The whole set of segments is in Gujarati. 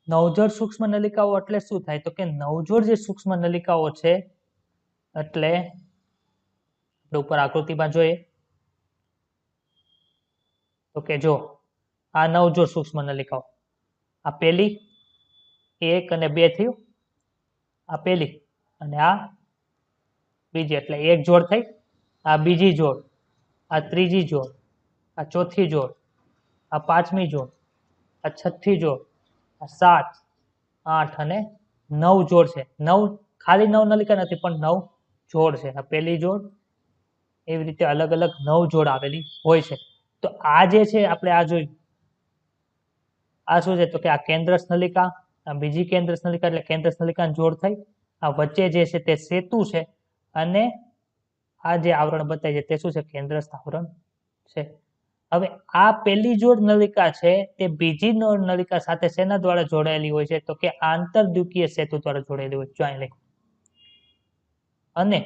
નવજોડ સૂક્ષ્મ નલિકાઓ એટલે શું થાય? તો કે નવજોડ જે સૂક્ષ્મ નલિકાઓ છે એટલે ઉપર આકૃતિમાં જોઈએ તો કે જો આ નવજોડ સૂક્ષ્મ નલિકાઓ, આ પેલી 1 અને 2 થયું, આ પેલી અને આ બીજી, એટલે એક જોડ થઈ, આ બીજી જોડ, આ ત્રીજી જોડ, આ ચોથી જોડ, આ પાંચમી જોડ, આ છઠ્ઠી જોડ, આ 7, 8 અને 9 જોડ છે. 9 ખાલી 9 નલિકા નથી પણ 9 જોડ છે. આ પહેલી જોડ, એવી રીતે અલગ અલગ 9 જોડ આવેલી હોય છે. તો આ જે છે આપણે આ જોયું, આ શું છે? તો કે આ કેન્દ્રસ નલિકા, આ બીજી કેન્દ્રસ નલિકા એટલે કેન્દ્રસ નલિકાની જોડ થઈ, આ વચ્ચે જે છે તે સેતુ છે અને આ જે આવરણ બતાય છે તે શું છે? કેન્દ્રસ્થ આવરણ છે. હવે આ પહેલી જોડ નલિકા છે તે બીજી નલિકા સાથે શેના દ્વારા જોડાયેલી હોય છે? તો કે આંતરદ્વિકીય સેતુ દ્વારા જોડાયેલી હોય છે. અહીં અને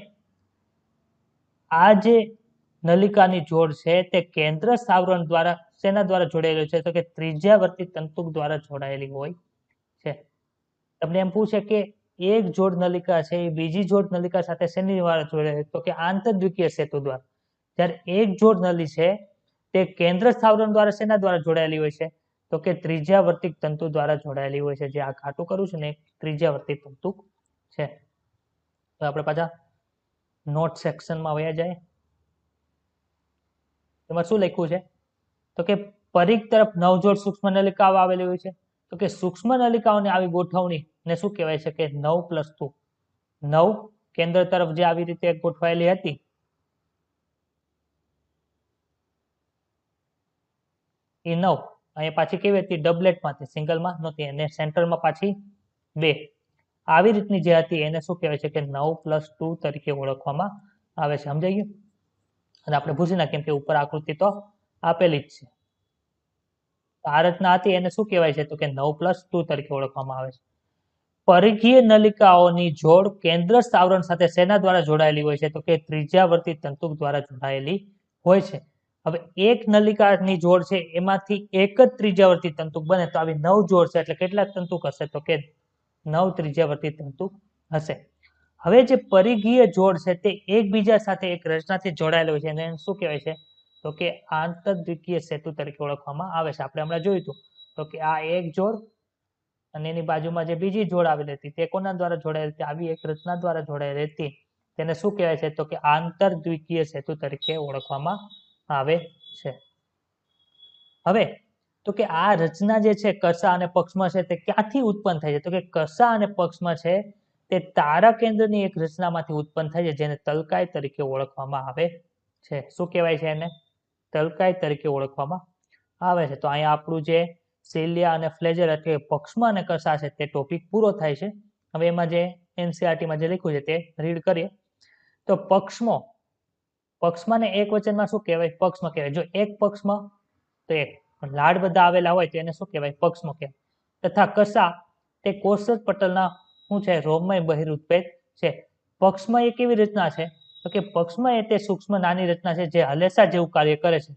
આ જે નલિકાની જોડ છે તે કેન્દ્રસ્થ આવરણ દ્વારા શેના દ્વારા જોડાયેલી છે? તો કે ત્રિજ્યાવર્તી તંતુક દ્વારા જોડાયેલી હોય છે. તમને એમ પૂછે કે એક જોડ નલિકા છે એ બીજી જોડ નલિકા સાથે શેની દ્વારા જોડાયેલી? તો કે આંતરદ્વિકીય સેતુ દ્વારા. જ્યારે એક જોડ નળી છે તે કેન્દ્રસ્થ આવરણ દ્વારા શેના દ્વારા જોડાયેલી હોય છે? તો કે ત્રિજ્યાવર્તી તંતુ દ્વારા જોડાયેલી હોય છે. જે આ ઘાટું કર્યું છે ને ત્રિજ્યાવર્તી તંતુ છે. તો આપણે પાછા નોટ સેક્શનમાં વયા જાય. એમાં શું લખ્યું છે? તો કે પરિઘ તરફ નવજોડ સૂક્ષ્મ નલિકાઓ આવેલી હોય છે. તો કે સૂક્ષ્મ નલિકાઓની આવી ગોઠવણી ને શું કહેવાય છે? કે 9+2. 9 કેન્દ્ર તરફ જે આવી રીતે ગોઠવાયેલી હતી એ 9 અહીંયા પાછી કેવી હતી? ડબલેટમાંથી, સિંગલમાં નહોતી, અને સેન્ટરમાં પાછી 2 આવી રીતની જે હતી એને શું કહેવાય છે? કે 9+2 તરીકે ઓળખવામાં આવે છે. સમજાઈ ગયું? અને આપણે ભૂસી નાખીએ કે ઉપર આકૃતિ તો આપેલી જ છે. આ રચના હતી એને શું કહેવાય છે? તો કે 9+2 તરીકે ઓળખવામાં આવે છે. પરિઘીય નલિકાઓની જોડ કેન્દ્રસ્થ આવરણ સાથે શેના દ્વારા જોડાયેલી હોય છે? તો કે ત્રિજ્યાવર્તી તંતુક દ્વારા જોડાયેલી હોય છે. હવે એક નલિકાની જોડ છે એમાંથી એક જ ત્રિજ્યાવર્તી તંતુક બને તો આવી 9 જોડ છે એટલે કેટલા તંતુક હશે? તો કે 9 ત્રિજ્યાવર્તી તંતુક હશે. હવે જે પરિઘીય જોડ છે તે એકબીજા સાથે એક રચનાથી જોડાયેલો હોય છે એને શું કહેવાય છે? તો કે આંતરદ્વિકીય સેતુ તરીકે ઓળખવામાં આવે છે. આપણે હમણાં જોયું હતું તો કે આ એક જોડ અને એની બાજુમાં જે બીજી જોડ આવેલી હતી તે કોના દ્વારા જોડાયેલી હતી? આવી એક રચના દ્વારા જોડાયેલી હતી. તેને શું કહેવાય છે? તો કે આંતરદ્વિકીય સેતુ તરીકે ઓળખવામાં આવે છે. હવે તો કે આ રચના જે છે કસા અને પક્ષમાં છે તે ક્યાંથી ઉત્પન્ન થાય છે? તો કે કસા અને પક્ષમાં છે તે તારા કેન્દ્રની એક રચનામાંથી ઉત્પન્ન થાય છે જેને તલકાય તરીકે ઓળખવામાં આવે છે. શું કહેવાય છે એને? તલકાય તરીકે ઓળખવામાં આવે છે. તો અહીંયા આપણું જે સેલિયા અને ફ્લેજર એટલે પક્ષમાં અને કસા છે તે ટોપિક પૂરો થાય છે. હવે એમાં જે એનસીઆરટીમાં જે લખ્યું છે તે રીડ કરીએ તો પક્ષમાં ને એક વચનમાં શું કહેવાય? પક્ષમાં કહેવાય. જો એક પક્ષમાં તો એક લાડ બધા આવેલા હોય તો એને શું કહેવાય? પક્ષમાં કહેવાય. તથા કસા તે કોષક પટલના શું છે? રોમમય બહિરુત્પેદ છે. પક્ષમાં એ કેવી રચના છે? તો કે પક્ષમાં એ તે સૂક્ષ્મ નાની રચના છે જે હલેસા જેવું કાર્ય કરે છે,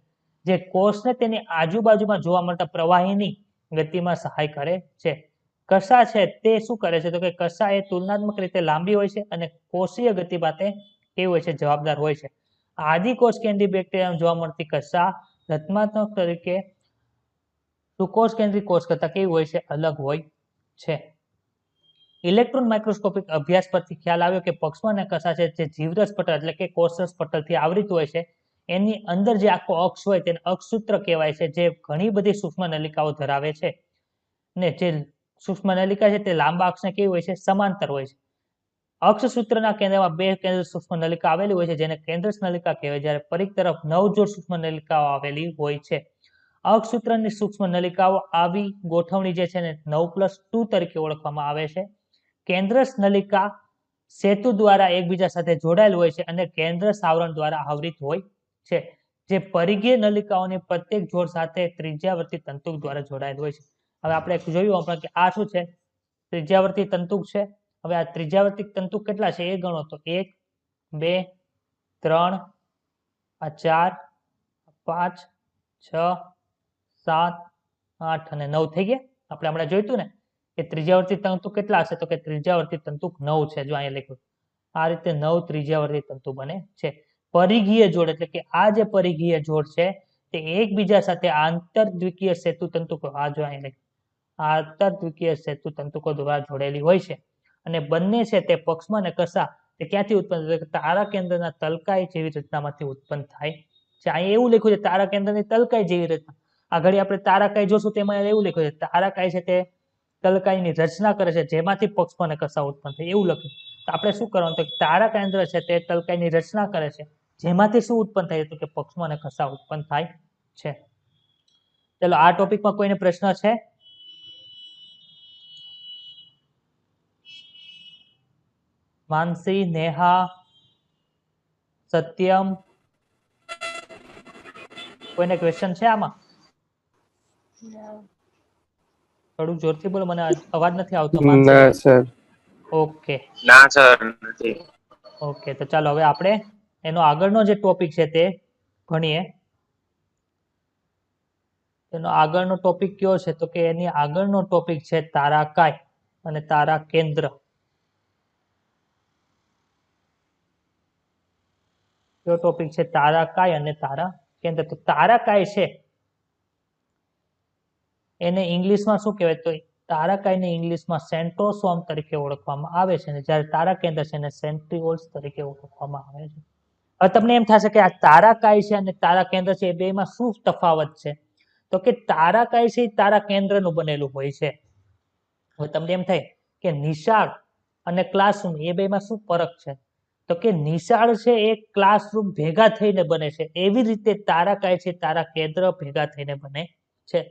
જે કોષને તેની આજુબાજુમાં જોવા મળતા પ્રવાહીની ગતિમાં સહાય કરે છે. કસા છે તે શું કરે છે? તો કે કસા એ તુલનાત્મક રીતે લાંબી હોય છે અને કોષીય ગતિ માટે કેવી હોય છે? જવાબદાર હોય છે. આદિકોષ કેન્દ્રીય બેક્ટેરિયામાં જોવા મળતી કસા રચનાત્મક તરીકે સુકોષ કેન્દ્રીય કોષ કરતા કેવી હોય છે? અલગ હોય છે. ઇલેક્ટ્રોન માઇક્રોસ્કોપિક અભ્યાસ પરથી ખ્યાલ આવ્યો કે પક્ષમાં અને કસા છે જે જીવરસ પટલ એટલે કે કોષરસ પટલથી આવૃત હોય છે એની અંદર જે આખો અક્ષ હોય તેને અક્ષસૂત્ર કહેવાય છે, જે ઘણી બધી સૂક્ષ્મ નલિકાઓ ધરાવે છે. ને જે સૂક્ષ્મ નલિકા છે તે લાંબા અક્ષને કેવી હોય છે? સમાંતર હોય છે. અક્ષસૂત્રના કેન્દ્રમાં 2 કેન્દ્ર સૂક્ષ્મ નલિકા આવેલી હોય છે જેને કેન્દ્રસ નલિકા કહેવાય, જ્યારે પરિઘ તરફ 9 જોડ સૂક્ષ્મ નલિકાઓ આવેલી હોય છે. અક્ષસૂત્રની સૂક્ષ્મ નલિકાઓ આવી ગોઠવણી જે છે ને 9+2 તરીકે ઓળખવામાં આવે છે. કેન્દ્રસ નલિકા સેતુ દ્વારા એકબીજા સાથે જોડાયેલ હોય છે અને કેન્દ્રસ આવરણ દ્વારા આવૃત હોય છે. જે પરિઘીય નલિકાઓની પ્રત્યેક જોડ સાથે ત્રિજ્યાવર્તી તંતુક દ્વારા જોડાયેલ હોય છે. હવે આપણે જોયું આપણે કે આ શું છે? ત્રિજ્યાવર્તી તંતુક છે. હવે આ ત્રિજ્યાવર્તી તંતુક કેટલા છે એ ગણો તો 1, 2, 3, 4, 5, 6, 7, 8 અને 9 થઈ ગયા. આપણે હમણાં જોઈતું ને કે ત્રિજ્યાવર્તી તંતુ કેટલા હશે? તો કે ત્રિજ્યાવર્તી તંતુ 9 છે. જો અહીંયા લખ્યું આ રીતે 9 ત્રિજ્યાવર્તી તંતુ બને છે. પરિઘીય જોડ એટલે કે આ જે પરિઘીય જોડ છે તે એકબીજા સાથે આંતરદ્વિકીય સેતુ તંતુકો, આ જો અહીંયા લખ્યું આંતરદ્વિકીય સેતુ તંતુકો દ્વારા જોડેલી હોય છે અને બંને છે તે પક્ષમાં અને કસા તે ક્યાંથી ઉત્પન્ન થાય? તારા કેન્દ્રના તલકાઈ જેવી રચનામાંથી ઉત્પન્ન થાય છે. અહીંયા એવું લખ્યું છે તારા કેન્દ્રની તલકાઈ જેવી રચના. આગળ આપણે તારાકાઈ જોશું તેમાં એવું લખ્યું છે તારાકાઈ છે તે તલકાઈની રચના કરે છે જેમાંથી પક્ષમાં અને કસા ઉત્પન્ન થાય, એવું લખ્યું. તો આપણે શું કરવાનું? તો તારા કેન્દ્ર છે તે તલકાઈની રચના કરે છે જેમાંથી શું ઉત્પન્ન થાય? તો કે પક્ષમાં અને કસા ઉત્પન્ન થાય છે. ચલો આ ટોપિકમાં કોઈને પ્રશ્ન છે? માનસી, નેહા, સત્યમ, કોઈને ક્વેશ્ચન છે આમાં? થોડું જોરથી બોલો, મને અવાજ નથી આવતો. ના સર. ઓકે ના સર નથી. ઓકે, તો ચાલો હવે આપણે એનો આગળનો જે ટોપિક છે તે ભણીએ. એનો આગળનો ટોપિક કયો છે? તો કે એની આગળનો ટોપિક છે તારાકાય અને તારા કેન્દ્ર. કયો ટોપિક છે? તારાકાય અને તારા કેન્દ્ર. તો તારાકાય છે એને ઇંગ્લિશમાં શું કહેવાય? તો તારાકાયને ઇંગ્લિશમાં સેન્ટ્રોસોમ તરીકે ઓળખવામાં આવે છે અને જ્યારે તારા કેન્દ્ર છે એને સેન્ટ્રિઓલ્સ તરીકે ઓળખવામાં આવે છે. હવે તમને એમ થશે કે આ તારાકાય છે અને તારા કેન્દ્ર છે એ બેમાં શું તફાવત છે? તો કે તારાકાય છે એ તારા કેન્દ્રનું બનેલું હોય છે. હવે તમને એમ થાય કે નિશાળ અને ક્લાસરૂમ એ બેમાં શું ફરક છે? તો કે નિશાળ છે એ ક્લાસરૂમ ભેગા થઈને બને છે, એવી રીતે તારાકાય છે તારા કેન્દ્ર ભેગા થઈને બને છે.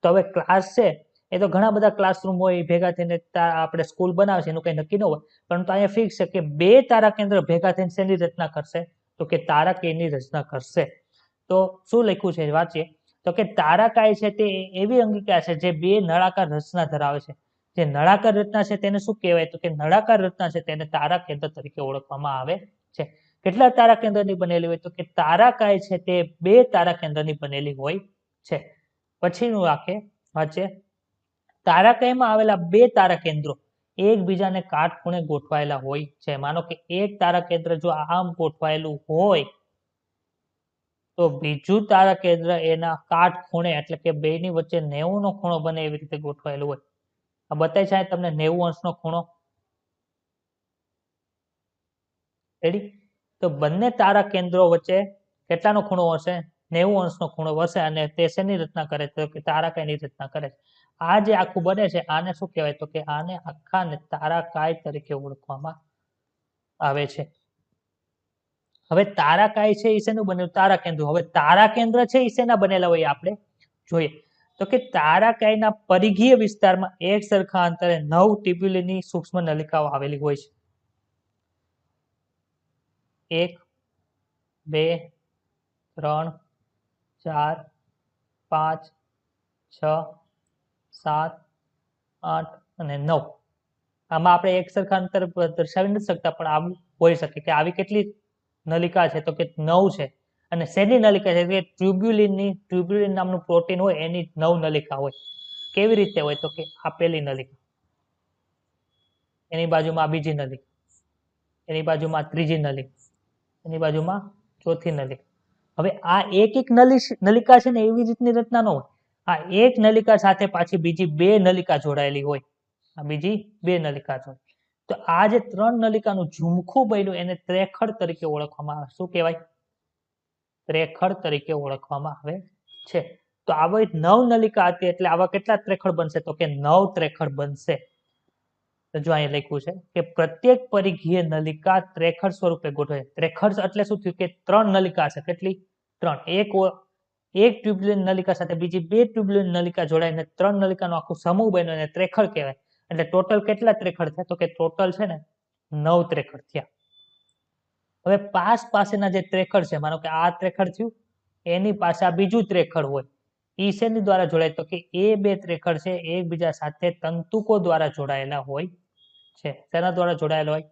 તો હવે ક્લાસ છે એ તો ઘણા બધા ક્લાસરૂમ હોય ભેગા થઈને આપણે સ્કૂલ બનાવે છે, એનું કઈ નક્કી ન હોય, પરંતુ અહીંયા ફિક્સ છે કે બે તારા કેન્દ્ર ભેગા થઈને શેની રચના કરશે? તો કે તારાકાયની રચના કરશે. તો શું લખ્યું છે વાંચીએ. તો કે તારાકાય છે તે એવી અંગિકા છે જે બે નળાકાર રચના ધરાવે છે. જે નળાકાર રચના છે તેને શું કહેવાય? તો કે નળાકાર રચના છે તેને તારા કેન્દ્ર તરીકે ઓળખવામાં આવે છે. કેટલા તારા કેન્દ્રની બનેલી હોય? તો કે તારાકાય છે તે બે તારા કેન્દ્રની બનેલી હોય છે. પછીનું વાંચે તારાકાયમાં આવેલા બે તારા કેન્દ્રો એકબીજાને કાટખૂણે ગોઠવાયેલા હોય છે. માનો કે એક તારા કેન્દ્ર જો આમ ગોઠવાયેલું હોય તો બીજું તારા કેન્દ્ર એના કાટખૂણે એટલે કે બેની વચ્ચે 90 નો ખૂણો બને એવી રીતે ગોઠવાયેલું હોય. આ બતાય છે તમને 90 અંશનો ખૂણો. રેડી? તો બંને તારા કેન્દ્રો વચ્ચે કેટલાનો ખૂણો હશે? 90 અંશનો ખૂણો હશે અને તે શેની રચના કરે? તો કે તારાકાયની રચના કરે. આ જે આખું બને છે આને શું કહેવાય? તો કે આને આખાને તારાકાય તરીકે ઓળખવામાં આવે છે. હવે તારાકાય છે એ શેનું બનેલું? તારા કેન્દ્ર. હવે તારા કેન્દ્ર છે એ શેના બનેલા હોય આપણે જોઈએ. તો કે તારાકાયના પરિઘીય વિસ્તારમાં એક સરખા અંતરે 9 ટ્યુબ્યુલની સૂક્ષ્મ નલિકાઓ આવેલી હોય છે. 1 2 3 4 5 6 7 8 અને 9. આમાં આપણે એક સરખા અંતર દર્શાવી નથી શકતા, પણ આવું હોઈ શકે કે આવી કેટલી નલિકા છે? તો કે 9 છે. અને શેની નલિકા છે? કે ટ્યુબ્યુલિન નામનું પ્રોટીન હોય એની 9 નલિકા હોય. કેવી રીતે હોય? તો કે આપેલી નલિકા, એની બાજુમાં બીજી નલિકા, એની બાજુમાં ત્રીજી નલિકા, એની બાજુમાં ચોથી નલિકા. હવે આ એક એક નલિકા છે ને એવી રીતની રચના ન હોય. આ એક નલિકા સાથે પાછી બીજી બે નલિકા જોડાયેલી હોય. આ બીજી બે નલિકા જોડાય. તો આ જે 3 નલિકાનું ઝુમખું બન્યું એને ત્રેખડ તરીકે ઓળખવામાં આવે. શું કહેવાય? ત્રેખડ તરીકે ઓળખવામાં આવે છે. તો આવી 9 નલિકા હતી એટલે આવા કેટલા ત્રેખડ બનશે? તો કે 9 ત્રેખડ બનશે. તો જો અહીં લખ્યું છે કે પ્રત્યેક પરિઘીય નલિકા ત્રેખડ સ્વરૂપે ગોઠવાય. ત્રેખડ એટલે શું થયું? કે 3 નલિકા છે. કેટલી? 3. એક ટ્યુબ્યુલિન નલિકા સાથે બીજી બે ટ્યુબ્યુલિન નલિકા જોડાઈને 3 નલિકાનો આખું સમૂહ બન્યો એને ત્રેખડ કહેવાય. એટલે ટોટલ કેટલા ત્રેખડ થયા? તો કે ટોટલ છે ને 9 ત્રેખડ થયા. હવે પાસેના જે ત્રેખડ છે, માનો કે આ ત્રેખડ થયું, એની પાસે આ બીજું ત્રેખડ હોય, ઈ શેની દ્વારા જોડાય? તો કે એ બે ત્રેખડ છે એકબીજા સાથે તંતુકો દ્વારા જોડાયેલા હોય છે. શેના દ્વારા જોડાયેલા હોય?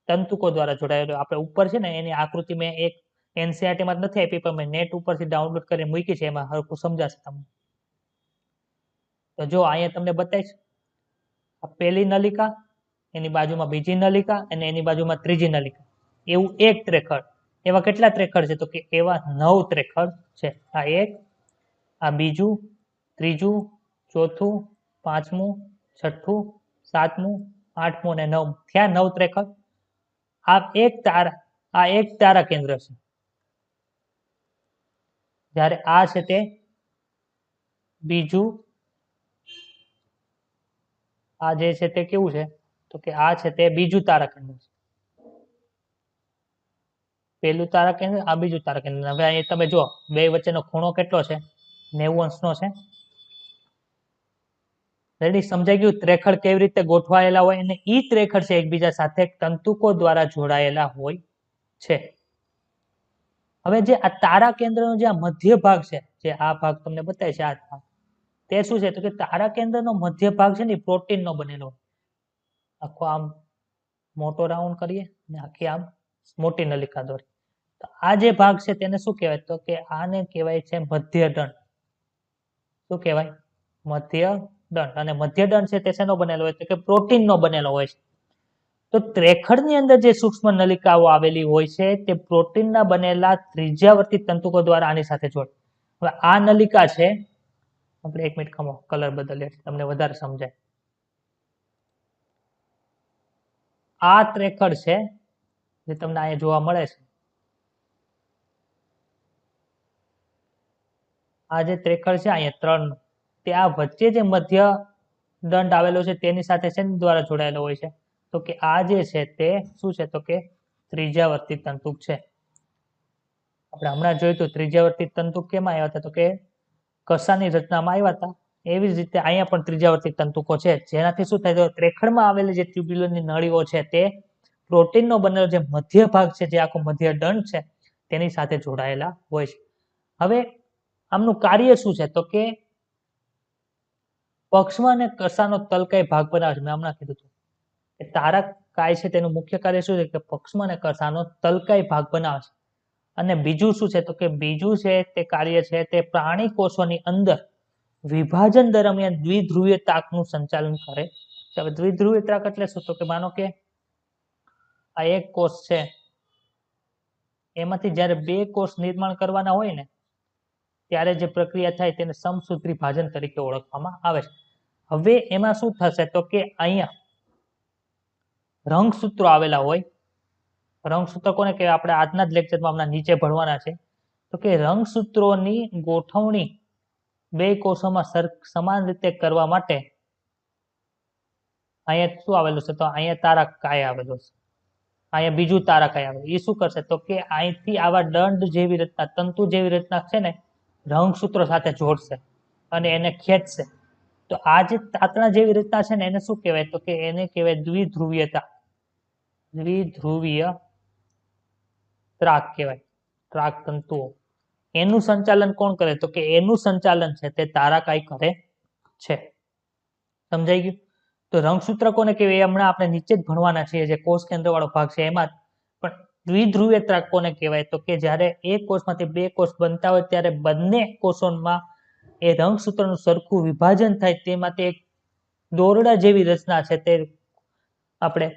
તંતુકો દ્વારા જોડાયેલો. આપણે ઉપર છે ને એની આકૃતિ મેં એક NCERT માં નથી આપી, પણ મેં નેટ ઉપરથી ડાઉનલોડ કરીને મૂકી છે, એમાં હરખું સમજાશે તમને. તો જો અહીંયા તમને બતાવીશ આ પહેલી નલિકા, એની બાજુમાં બીજી નલિકા અને એની બાજુમાં ત્રીજી નલિકા, એવું એક ત્રેખડ. એવા કેટલા ત્રેખડ છે? તો કે એવા 9 ત્રેખડ છે. આ એક, આ બીજું, ત્રીજું, ચોથું, પાંચમું, છઠ્ઠું, સાતમું, આઠમું અને નવમું, થયા 9 ત્રેખડ. આ એક તારા કેન્દ્ર છે. જ્યારે આ છે તે બીજું, આ જે છે તે કેવું છે? તો કે આ છે તે બીજું તારા કેન્દ્ર છે. પહેલું તારા કેન્દ્ર, આ બીજું તારા કેન્દ્ર. હવે અહીં તમે જો બે વચ્ચેનો ખૂણો કેટલો છે? 90 અંશનો છે. રેડી? સમજાઈ ગયું ત્રેખડ કેવી રીતે ગોઠવાયેલા હોય? અને ઈ ત્રેખડ છે એકબીજા સાથે તંતુકો દ્વારા જોડાયેલા હોય છે. હવે જે આ તારા કેન્દ્રનો જે આ મધ્ય ભાગ છે, જે આ ભાગ તમને બતાવે છે, આ ભાગ, તે શું છે? તો કે તારા કેન્દ્રનો મધ્ય ભાગ છે ને પ્રોટીનનો બનેલો. આખો આમ મોટો રાઉન્ડ કરીએ અને આખી આમ મોટી નલિકા દોરી. તો આ જે ભાગ છે તેને શું કહેવાય? તો કે આને કહેવાય છે મધ્ય દંડ. શું કહેવાય? મધ્ય દંડ. અને મધ્ય દંડ છે તે શેનો બનેલો હોય? તો કે પ્રોટીનનો બનેલો હોય છે. તો ત્રેખડની અંદર જે સૂક્ષ્મ નલિકાઓ આવેલી હોય છે તે પ્રોટીનના બનેલા ત્રિજ્યાવર્તી તંતુકો દ્વારા આની સાથે જોડે. હવે આ નલિકા છે, આપણે 1 મિનિટ ખમો, કલર બદલીએ તમને વધારે સમજાય. આ ત્રેખડ છે જે તમને અહીંયા જોવા મળે છે. આ જે ત્રેખડ છે અહીંયા 3, તે આ વચ્ચે જે મધ્ય દંડ આવેલો છે તેની સાથે શેની દ્વારા જોડાયેલો હોય છે? તો કે આ જે છે તે શું છે? તો કે ત્રિજ્યાવર્તી તંતુક છે. આપણે હમણાં જોયું તો ત્રિજ્યાવર્તી તંતુક કેમાં આવ્યા હતા? તો કે કસાની રચનામાં આવ્યા હતા. એવી જ રીતે અહીંયા પણ ત્રિજ્યાવર્તી તંતુકો છે, જેનાથી શું થાય? તો ત્રેખડમાં આવેલી જે ટ્યુબ્યુલરની નળીઓ છે તે પ્રોટીનનો બનેલો જે મધ્ય ભાગ છે, જે આખો મધ્ય દંડ છે, તેની સાથે જોડાયેલા હોય છે. હવે આમનું કાર્ય શું છે? તો કે પક્ષમાં અને કસાનો તલકાય ભાગ બનાવે છે. મેં હમણાં કીધું હતું કે તારકાય છે તેનું મુખ્ય કાર્ય શું છે? કે પક્ષમાં અને કસાનો તલકાય ભાગ બનાવે છે. અને બીજું શું છે? તો કે બીજું છે તે કાર્ય છે તે પ્રાણી કોષોની અંદર વિભાજન દરમિયાન દ્વિધ્રુવીય તાકનું સંચાલન કરે છે. હવે દ્વિધ્રુવીય તાક એટલે શું? તો કે માનો કે આ એક કોષ છે, એમાંથી જ્યારે 2 કોષ નિર્માણ કરવાના હોય ને, ત્યારે જે પ્રક્રિયા થાય તેને સમસૂત્રી ભાજન તરીકે ઓળખવામાં આવે છે. હવે એમાં શું થશે? તો કે અહીંયા રંગસૂત્રો આવેલા હોય. રંગસૂત્ર કોને કહેવાય? આપણે આજના જ લેક્ચરમાં હમણાં નીચે ભણવાના છે. તો કે રંગસૂત્રોની ગોઠવણી 2 કોષોમાં સમાન રીતે કરવા માટે અહીંયા શું આવેલું છે? તો અહીંયા તારકાય આવેલું છે. અહીંયા બીજું તારકાય આવેલું. એ શું કરશે? તો કે અહીંથી આવા દંડ જેવી રચના, તંતુ જેવી રચના છે ને, રંગસૂત્રો સાથે જોડશે અને એને ખેંચશે. તો આ જે તાતણા જેવી રચના છે ને, એને શું કહેવાય? તો કે એને કહેવાય દ્વિધ્રુવીયતા. દ્વિધ્રુવીય ત્રાક કહેવાય. ત્રાક તંતુઓ. એનું સંચાલન કોણ કરે? તો કે એનું સંચાલન છે તે તારકાય કરે છે. સમજાઈ ગયું? તો રંગસૂત્ર કોને કહેવાય? હમણાં આપણે નીચે જ ભણવાના છીએ, જે કોષ કેન્દ્ર વાળો ભાગ છે એમાં. પણ દ્વિધ્રુવીય ત્રાક કોને કહેવાય? તો કે જ્યારે એક કોષમાંથી 2 કોષ બનતા હોય ત્યારે બંને કોષોમાં એ રંગસૂત્રનું સરખું વિભાજન થાય તે માટે એક દોરડા જેવી રચના છે તે આપણે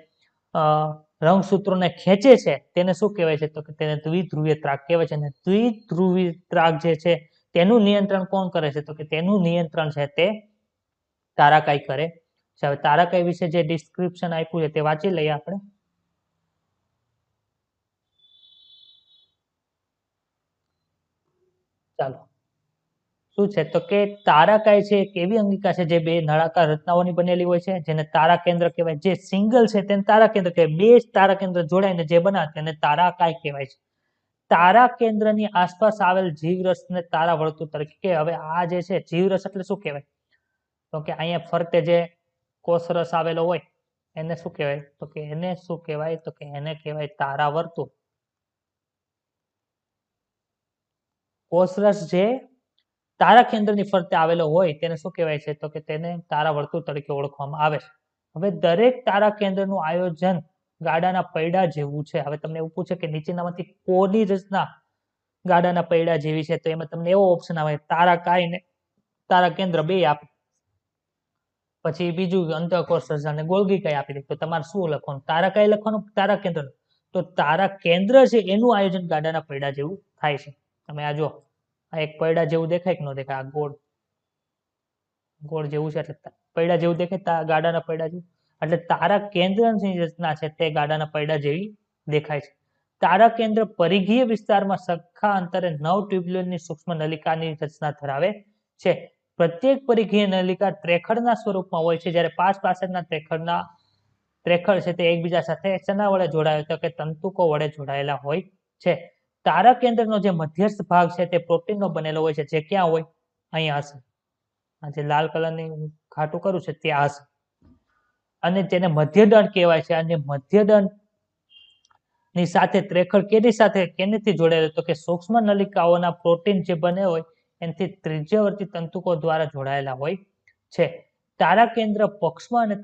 રંગસૂત્રોને ખેંચે છે, તેને શું કહેવાય છે? તો કે તેને દ્વિધ્રુવીય ત્રાક કહેવાય છે. અને દ્વિધ્રુવીય ત્રાક જે છે તેનું નિયંત્રણ કોણ કરે છે? તો કે તેનું નિયંત્રણ છે તે તારકાય કરે છે. હવે તારકાય વિશે જે ડિસ્ક્રિપ્શન આપ્યું છે તે વાંચી લઈએ આપણે. ચાલો, શું છે? તો કે તારકાય છે એક એવી અંગિકા છે જે 2 નળાકાર રચનાઓની બનેલી હોય છે, જેને તારા કેન્દ્ર કહેવાય. જે સિંગલ છે તેને તારા કેન્દ્ર કહેવાય. 2 તારા કેન્દ્ર જોડાઈને જે બનાવે તેને તારકાય કહેવાય છે. તારા કેન્દ્રની આસપાસ આવેલ જીવરસને તારા વર્તુળ તરીકે. હવે આ જે છે જીવરસ એટલે શું કહેવાય? તો કે અહીંયા ફરતે જે કોષરસ આવેલો હોય એને શું કહેવાય? તો કે એને શું કહેવાય? તો કે એને કહેવાય તારા વર્તુળ. કોષરસ જે તારા કેન્દ્રની ફરતે આવેલો હોય તેને શું કહેવાય છે? તો કે તેને તારા વર્તુળ તરીકે ઓળખવામાં આવે છે. હવે દરેક તારા કેન્દ્રનું આયોજન ગાડાના પૈડા જેવું છે. હવે તમને એવું પૂછે કે નીચેનામાંથી કોની રચના ગાડાના પૈડા જેવી છે? તો એમાં તમને એવો ઓપ્શન આવે તારાકાય ને તારા કેન્દ્ર 2 આપે. પછી બીજું અંતઃકોષ સર્જાને ગોલ્ગી કઈ આપી દે તો તમારે શું લખવાનું? તારા કઈ લખવાનું? તારા કેન્દ્ર. તો તારા કેન્દ્ર છે એનું આયોજન ગાડાના પૈડા જેવું થાય છે. તમે આ જો, આ એક પૈડા જેવું દેખાય કે ન દેખાય? આ ગોળ ગોળ જેવું છે એટલે પૈડા જેવું દેખાય, ગાડાના પૈડા જેવું. એટલે તારા કેન્દ્રની રચના છે તે ગાડાના પૈડા જેવી દેખાય છે. તારા કેન્દ્ર પરિઘીય વિસ્તારમાં સરખા અંતરે 9 ટ્યુબ્યુલની સૂક્ષ્મ નલિકાની રચના ધરાવે છે. પ્રત્યેક પરિઘીય નલિકા ત્રેખડના સ્વરૂપમાં હોય છે, જ્યારે પાસના ત્રેખડ છે તે એકબીજા સાથે શેના વડે જોડાયેલા તો કે તંતુકો વડે જોડાયેલા હોય છે. તારા કેન્દ્રનો જે મધ્યસ્થ ભાગ છે તે પ્રોટીનનો બનેલો હોય છે, જે ક્યાં હોય? અહીંયા હશે. આ જે લાલ કલરની ઘાટું કરું છે ત્યાં હશે. અને તેને મધ્યદંડ કહેવાય છે. અને મધ્યદંડ ની સાથે ત્રેખડ કેનેથી જોડાયેલો તો કે સૂક્ષ્મ નલિકાઓના પ્રોટીન જે બને હોય એનાથી ત્રિજ્યાવર્તી તંતુકો દ્વારા જોડાયેલા હોય છે. તારા કેન્દ્ર પક્ષમાં અને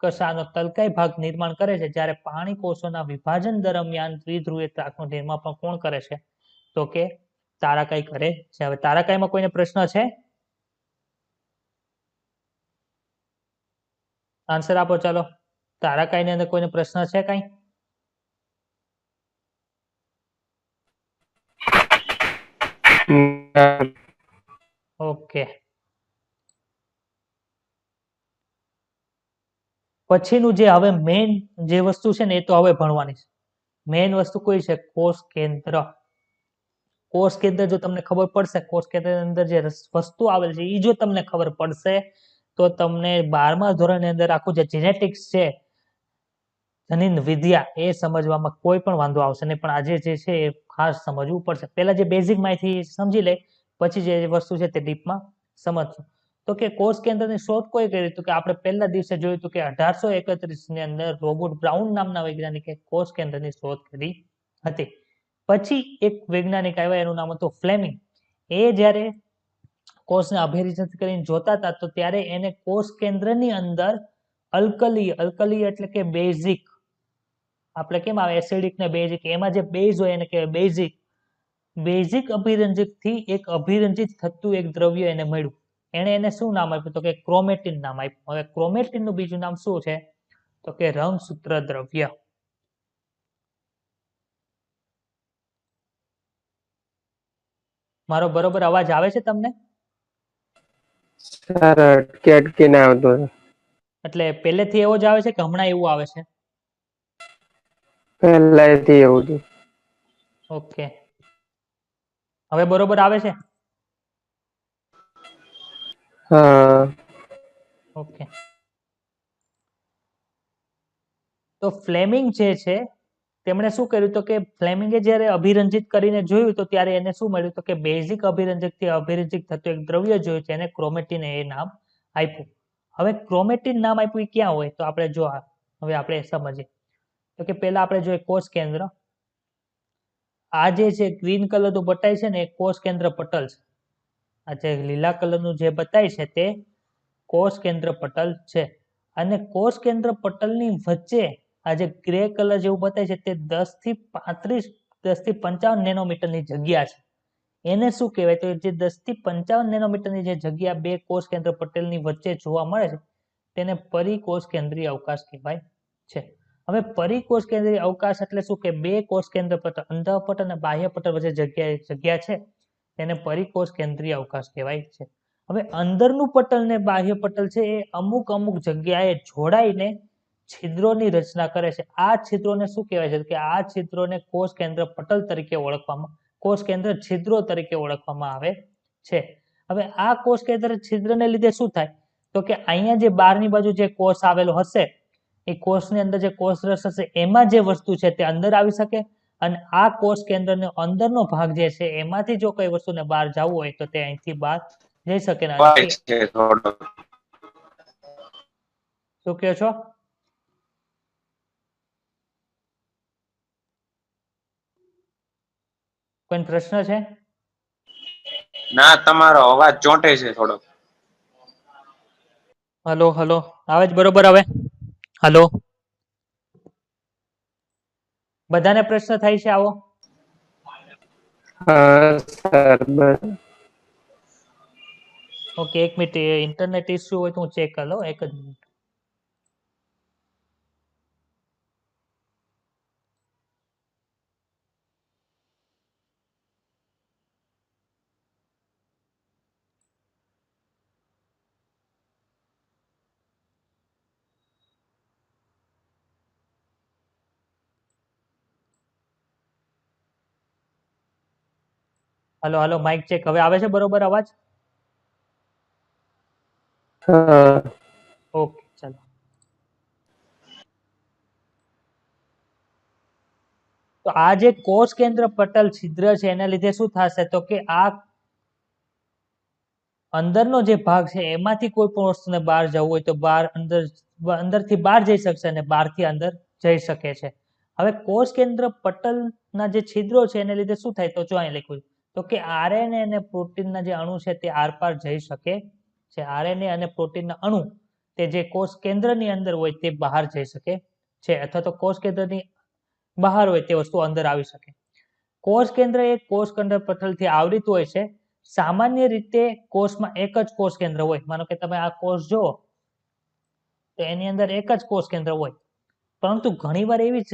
કશાનો તલકાઈ ભાગ નિર્માણ કરે છે, જ્યારે પાણી કોષોના વિભાજન દરમિયાન દ્વિધ્રુવીય ત્રાકનું નિર્માણ પણ કોણ કરે છે? તો કે તારાકાઈ કરે છે. હવે તારાકાઈમાં કોઈને પ્રશ્ન છે? આન્સર આપો ચાલો. તારાકાઈની અંદર કોઈને પ્રશ્ન છે કઈ? ઓકે. પછીનું જે હવે મેઇન જે વસ્તુ છે ને એ તો હવે ભણવાની છે. મેઇન વસ્તુ કોઈ છે? કોષ કેન્દ્ર. કોષ કેન્દ્ર જો તમને ખબર પડશે, કોષ કેન્દ્રની અંદર જે વસ્તુ આવેલ છે એ જો તમને ખબર પડશે તો તમને 12મા ધોરણની અંદર આખું જે જેનેટિક્સ છે, જનીન વિદ્યા, એ સમજવામાં કોઈ પણ વાંધો આવશે નહીં. પણ આજે જે છે એ ખાસ સમજવું પડશે. પહેલા જે બેઝિક માહિતી સમજી લે, પછી જે વસ્તુ છે તે ડીપમાં સમજશું. તો કે કોષ કેન્દ્રની શોધ કોઈ કરી? તો કે આપણે પહેલા દિવસે જોયું હતું કે 1831 ની અંદર રોબર્ટ બ્રાઉન નામના વૈજ્ઞાનિકે કોષ કેન્દ્રની શોધ કરી હતી. પછી એક વૈજ્ઞાનિક આવ્યા, એનું નામ હતું ફ્લેમિંગ. એ જ્યારે કોષને અભિરચિત કરીને જોતા હતા તો ત્યારે એને કોષ કેન્દ્રની અંદર અલ્કલી એટલે કે બેઝિક, આપણે કેમ આવે એસિડિક ને બેઝિક, એમાં જે બેઝ હોય એને કહેવાય બેઝિક અભિરંજક થી એક અભિરંજિત થતું એક દ્રવ્ય એને મળ્યું. એને શું નામ આપ્યું? તો કે ક્રોમેટિન નામ આપ્યું. હવે ક્રોમેટિન નું બીજું નામ શું છે? તો કે રંગસૂત્ર દ્રવ્ય. મારો બરોબર અવાજ આવે છે તમને? સર અટકી આવતો. એટલે પહેલેથી એવો જ આવે છે કે હમણાં એવું આવે છે? પહેલાથી એવું છે. ઓકે, હવે બરોબર આવે છે? હા. ઓકે. તો ફ્લેમિંગ જે છે તેમણે શું કર્યું? તો કે ફ્લેમિંગે જ્યારે અભિરંજિત કરીને જોયું તો ત્યારે એને શું મળ્યું? તો કે બેઝિક અભિરંજક થી અભિરંજિત થતું એક દ્રવ્ય જોયું છે, એને ક્રોમેટિન એ નામ આપ્યું. હવે ક્રોમેટિન નામ આપ્યું એ ક્યાં હોય? તો આપણે જો હવે આપણે સમજીએ તો કે પહેલા આપણે જોઈએ કોષ કેન્દ્ર. આ જે છે ગ્રીન કલરનું બતાય છે ને એ કોષ કેન્દ્ર પટલ છે. આ જે લીલા કલરનું જે બતાય છે તે કોષ કેન્દ્ર પટલ છે. અને કોષ કેન્દ્ર પટલની વચ્ચે આ જે ગ્રે કલર જેવું બતાય છે તે 10 થી 55 નેનોમીટરની જગ્યા છે. એને શું કહેવાય? તો જે 10 થી 55 નેનોમીટરની જે જગ્યા બે કોષ કેન્દ્ર પટલની વચ્ચે જોવા મળે છે તેને પરિકોષ કેન્દ્રીય અવકાશ કહેવાય છે. હવે પરિકોષ કેન્દ્રીય અવકાશ એટલે શું? કે બે કોષ કેન્દ્ર પટલ, અંતઃપટલ અને બાહ્ય પટલ વચ્ચે જગ્યા છે તેને પરિકોષ કેન્દ્રીય અવકાશ કહેવાય છે. હવે અંદરનું પટલ ને બાહ્ય પટલ છે એ અમુક જગ્યાએ જોડાઈને છિદ્રોની રચના કરે છે. આ છિદ્રોને શું કહેવાય છે? કે આ છિદ્રોને કોષ કેન્દ્ર પટલ તરીકે ઓળખવામાં, કોષ કેન્દ્ર છિદ્રો તરીકે ઓળખવામાં આવે છે. હવે આ કોષ કેન્દ્ર છિદ્રને લીધે શું થાય? તો કે અહીંયા જે બહારની બાજુ જે કોષ આવેલો હશે એ કોષની અંદર જે કોષ રસ હશે એમાં જે વસ્તુ છે તે અંદર આવી શકે, અને આ કોષ કેન્દ્રનો અંદરનો ભાગ જે છે એમાંથી જો કઈ વસ્તુને બહાર જવું હોય તો તે અહીંથી બહાર જઈ શકે. શું કહો છો? કોઈ પ્રશ્ન છે? ના, તમારો અવાજ ચોંટે છે થોડો. હલો હલો, આવે જ બરોબર? હવે હલો, બધાને પ્રશ્ન થાય છે આવો? હા sir. Okay, 1 minute, internet issue હોય તો હું ચેક કરી લઉં, 1 જ મિનિટ. હાલો હાલો, માઇક ચેક, હવે આવે છે બરોબર અવાજ? ઓકે, ચાલો. તો આ જે કોષ કેન્દ્ર પટલ છિદ્ર છે એના લીધે શું થશે, તો કે આ અંદરનો જે ભાગ છે એમાંથી કોઈ પણ વસ્તુને બહાર જવું હોય તો બહાર અંદરથી બહાર જઈ શકશે અને બહારથી અંદર જઈ શકે છે. હવે કોષ કેન્દ્ર પટલના જે છિદ્રો છે એને લીધે શું થાય, તો જો અહીં લખ્યું તો કે આરએનએ અને પ્રોટીનના જે અણુ છે તે આરપાર જઈ શકે છે. આરએનએ અને પ્રોટીનના અણુ તે જે કોષ કેન્દ્રની અંદર હોય તે બહાર જઈ શકે છે, અથવા તો કોષ કેન્દ્રની બહાર હોય તે વસ્તુ અંદર આવી શકે. કોષ કેન્દ્ર એ કોષ કેન્દ્ર પટલથી આવૃત હોય છે. સામાન્ય રીતે કોષમાં એક જ કોષ કેન્દ્ર હોય. માનો કે તમે આ કોષ જુઓ તો એની અંદર એક જ કોષ કેન્દ્ર હોય, પરંતુ ઘણીવાર એવી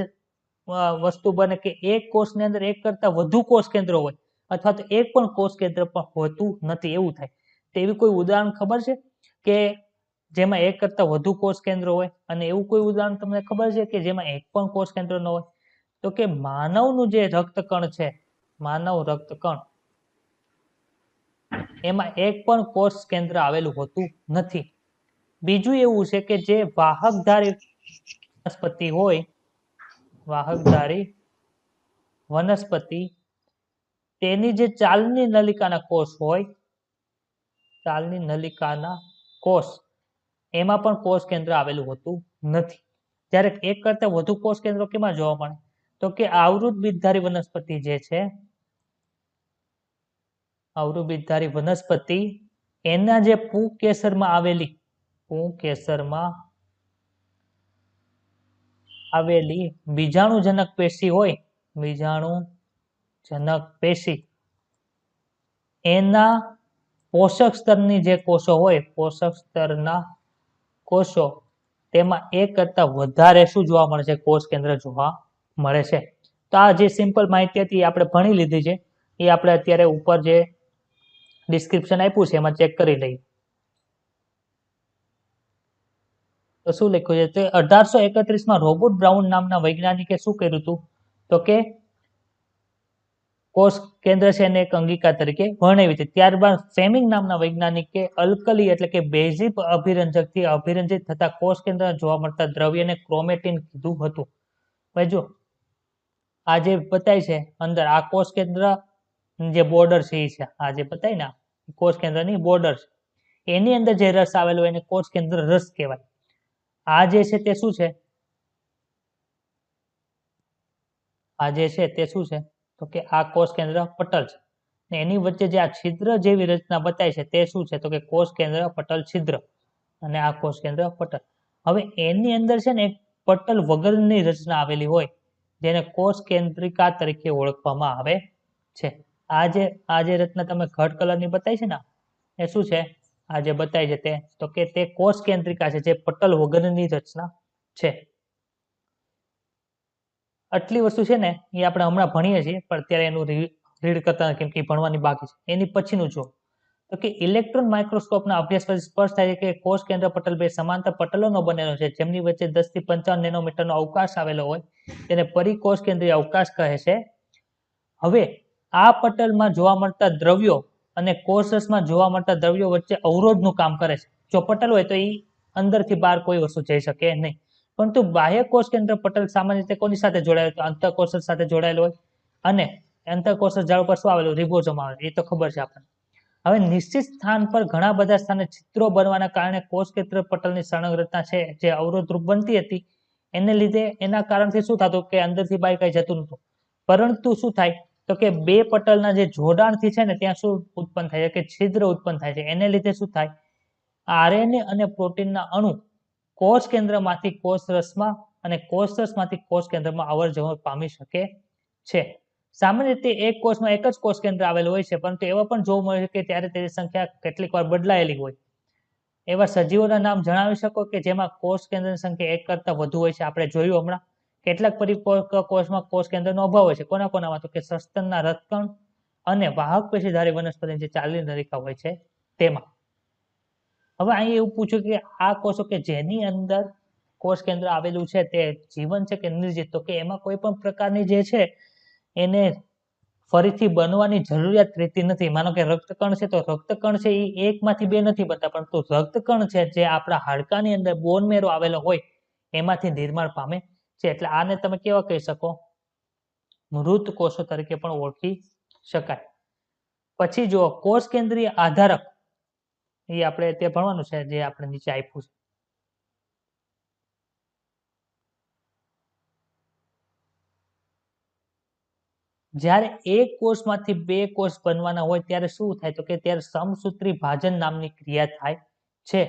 વસ્તુ બને કે એક કોષની અંદર એક કરતા વધુ કોષ કેન્દ્ર હોય, અથવા તો એક પણ કોષ કેન્દ્ર પણ હોતું નથી, એવું થાય. તેવી કોઈ ઉદાહરણ ખબર છે કે જેમાં એક કરતા વધુ કોષ કેન્દ્ર હોય, અને એવું કોઈ ઉદાહરણ તમને ખબર છે કે જેમાં એક પણ કોષ કેન્દ્ર ન હોય? તો કે માનવનું જે રક્તકણ છે, માનવ રક્તકણ, એમાં એક પણ કોષ કેન્દ્ર આવેલું હોતું નથી. બીજું એવું છે કે જે વાહકધારી વનસ્પતિ હોય, વાહકધારી વનસ્પતિ, તેની જે ચાલની નલિકાના કોષ હોય, ચાલની નલિકાના કોષ, એમાં પણ કોષ કેન્દ્ર આવેલું હોતું નથી. જ્યારે એક કરતા વધુ કોષ કેન્દ્રો કેમાં જોવા મળે, તો કે આવૃત બીજધારી વનસ્પતિ જે છે, આવૃત બીજધારી વનસ્પતિ, એના જે પુંકેસરમાં આવેલી, પુંકેસરમાં આવેલી બીજાણુજનક પેશી હોય, બીજાણુજનક પેશી, એના પોષક સ્તરની જે કોષો હોય, પોષક સ્તરના કોષો, તેમાં એક કરતા વધારે શું જોવા મળે છે, કોષ કેન્દ્ર જોવા મળે છે. તો આ જે સિમ્પલ માહિતી હતી આપણે ભણી લીધી છે, એ આપણે અત્યારે ઉપર જે ડિસ્ક્રિપ્શન આપ્યું છે એમાં ચેક કરી લઈએ. તો શું લખ્યું છે, તે 1831માં રોબર્ટ બ્રાઉન નામના વૈજ્ઞાનિકે શું કર્યું હતું, તો કે કોષ કેન્દ્ર છે એને એક અંગિકા તરીકે વર્ણવી હતી. ત્યારબાદ ફેમિંગ નામના વૈજ્ઞાનિકે અલ્કલી એટલે કે બેઝિક અભિરંજકથી અભિરંજિત થતા કોષ કેન્દ્ર જોવા મળતા દ્રવ્યને ક્રોમેટિન કીધું હતું. હવે જો આ જે બતાય છે અંદર, આ કોષ કેન્દ્ર જે બોર્ડર છે એ છે, આ જે બતાય ને કોષ કેન્દ્રની બોર્ડર છે, એની અંદર જે રસ આવેલો એને કોષ કેન્દ્ર રસ કહેવાય. આ જે છે તે શું છે, આ જે છે તે શું છે, તો કે આ કોષ કેન્દ્ર પટલ છે, ને એની વચ્ચે જે આ છિદ્ર જેવી રચના બતાય છે તે શું છે, તો કે કોષ કેન્દ્ર પટલ છિદ્ર, અને આ કોષ કેન્દ્ર પટલ. હવે એની અંદર છે ને એક પટલ વગરની રચના આવેલી હોય, જેને કોષ કેન્દ્રિકા તરીકે ઓળખવામાં આવે છે. આ જે રચના તમે ઘટ કલરની બતાવી છે ને, એ શું છે, આ જે બતાય છે તે, તો કે તે કોષ કેન્દ્રિકા છે, જે પટલ વગરની રચના છે. આટલી વસ્તુ છે ને એ આપણે હમણાં ભણીએ છીએ, પણ અત્યારે એનું રીડ કરતા કેમ કે ભણવાની બાકી છે. એની પછીનું જો, તો કે ઇલેક્ટ્રોન માઇક્રોસ્કોપના અભ્યાસ પછી સ્પષ્ટ થાય છે કે કોષ કેન્દ્ર પટલ બે સમાંતર પટલોનો બનેલો છે, જેમની વચ્ચે 10 થી 55 નેનોમીટરનો અવકાશ આવેલો હોય, તેને પરિકોષ કેન્દ્રીય અવકાશ કહે છે. હવે આ પટલમાં જોવા મળતા દ્રવ્યો અને કોષરસમાં જોવા મળતા દ્રવ્યો વચ્ચે અવરોધનું કામ કરે છે. જો પટલ હોય તો એ અંદરથી બહાર કોઈ વસ્તુ જઈ શકે નહીં, પરંતુ બાહ્ય કોષ કેન્દ્ર પટલ સામાન્ય રીતે કોની સાથે જોડાયેલું, તો અંતઃકોષ સાથે જોડાયેલું હોય, અને અંતઃકોષ ઝાડ પર શું આવેલું, રિબોઝોમ આવે, એ તો ખબર છે આપણને. હવે નિશ્ચિત સ્થાન પર ઘણા બધા સ્થાને છિદ્રો બનવાના કારણે કોષ કેન્દ્ર પટલની સળંગ રચના છે જે અવરોધરૂપ બનતી હતી, એને લીધે એના કારણથી શું થતું કે અંદરથી બહાર કઈ જતું નતું. પરંતુ શું થાય, તો કે બે પટલના જે જોડાણથી છે ને ત્યાં શું ઉત્પન્ન થાય છે, કે છિદ્ર ઉત્પન્ન થાય છે. એને લીધે શું થાય, આરએનએ અને પ્રોટીનના અણુ કોષ કેન્દ્રમાંથી કોષરસમાં અને કોષરસમાંથી કોષ કેન્દ્રમાં અવર જવર પામી શકે છે. સામાન્ય રીતે એક કોષમાં એક જ કોષ કેન્દ્ર આવેલું હોય છે, પરંતુ એવા પણ જોવા મળે છે કે ત્યારે તેની સંખ્યા કેટલીક વાર બદલાયેલી હોય. એવા સજીવોના નામ જણાવી શકો કે જેમાં કોષ કેન્દ્રની સંખ્યા એક કરતા વધુ હોય છે? આપણે જોયું હમણાં કેટલાક પરિપક્વ કોષમાં કોષ કેન્દ્રનો અભાવ હોય છે. કોના કોનામાં? તો કે સસ્તનના રથકણ અને વાહક પેશીધારી વનસ્પતિ જે ચાલની નલિકા હોય છે તેમાં. હવે અહીં એવું પૂછ્યું કે આ કોષો કે જેની અંદર કોષ કેન્દ્ર આવેલું છે તે જીવન છે કે નિર્જીવ? તો કે એમાં કોઈ પણ પ્રકારની જે છે એને ફરીથી બનવાની જરૂરિયાત રહેતી નથી. માનો કે રક્તકણ છે તો રક્તકણ છે એ એકમાંથી બે નથી બનતા, પરંતુ રક્તકણ છે જે આપણા હાડકાની અંદર બોન મેરો આવેલો હોય એમાંથી નિર્માણ પામે છે. એટલે આને તમે કેવા કહી શકો? મૃત કોષો તરીકે પણ ઓળખી શકાય. પછી જો કોષ કેન્દ્રીય આધારક, એ આપણે તે ભણવાનું છે જે આપણે નીચે આપ્યું છે. જ્યારે એક કોષમાંથી બે કોષ બનવાના હોય ત્યારે શું થાય? તો કે ત્યારે સમસૂત્રી ભાજન નામની ક્રિયા થાય છે.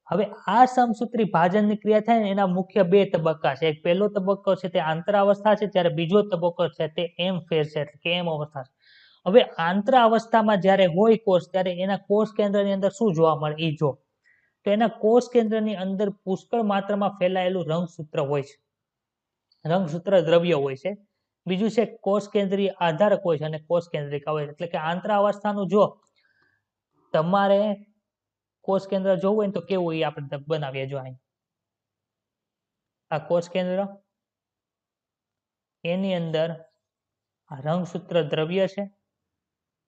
હવે આ સમસૂત્રી ભાજનની ક્રિયા થાય ને એના મુખ્ય બે તબક્કા છે. એક પહેલો તબક્કો છે તે આંતરાવસ્થા છે, જ્યારે બીજો તબક્કો છે તે એમ ફેઝ છે, એટલે કે એમ અવસ્થા છે. હવે આંતરાવસ્થામાં જ્યારે હોય કોષ ત્યારે એના કોષ કેન્દ્રની અંદર શું જોવા મળે એ જો. તો એના કોષ કેન્દ્રની અંદર પુષ્કળ માત્રામાં ફેલાયેલું રંગસૂત્ર હોય છે, રંગસૂત્ર દ્રવ્ય હોય છે. બીજું છે કોષ કેન્દ્રીય આધારક હોય છે અને કોષ કેન્દ્રિકા હોય છે. એટલે કે આંતરાવસ્થાનું જો તમારે કોષ કેન્દ્ર જોવું હોય તો કેવું એ આપણે બનાવીએ. જો અહીં આ કોષ કેન્દ્ર, એની અંદર આ રંગસૂત્ર દ્રવ્ય છે,